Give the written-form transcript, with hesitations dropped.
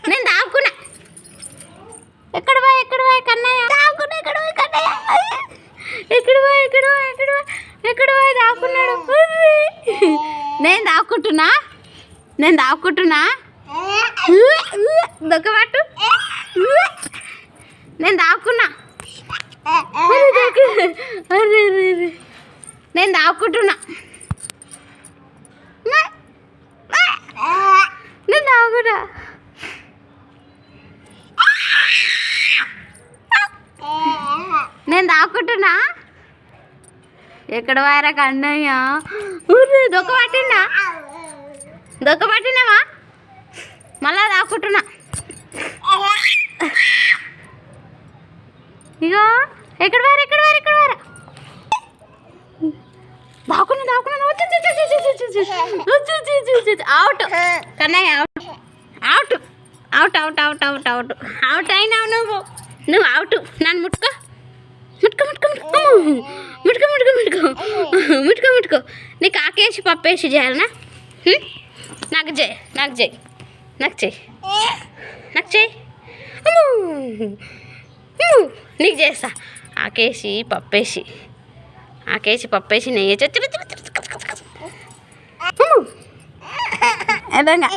నేను దాక్కున్నా. ఎక్కడ పోయి కన్నయ్య దాక్కున్నా. ఎక్కడ పోయి దాక్కున్నాడు. నేను దాక్కుంటున్నా. దొక్కబట్టు. నేను దాక్కున్నా. నేను దాక్కుంటున్నా. నేను దాక్కుంటున్నా. ఎక్కడ వారా కన్నయ్య? దొక్కబట్టినావా? మళ్ళా దాక్కుంటున్నా. ఇగో ఎక్కడ వారా? దాక్కున్నా. అవుట్ కన్నయ్య, అవుట్ అయినావు నువ్వు అవుట్. నన్ను ముట్టుకో. నీకు ఆకేసి పప్పేసి చేయాలనా? నాకు చెయ్యి. నీకు చేస్తా. ఆకేసి పప్పేసి నెయ్యి ఏదంగా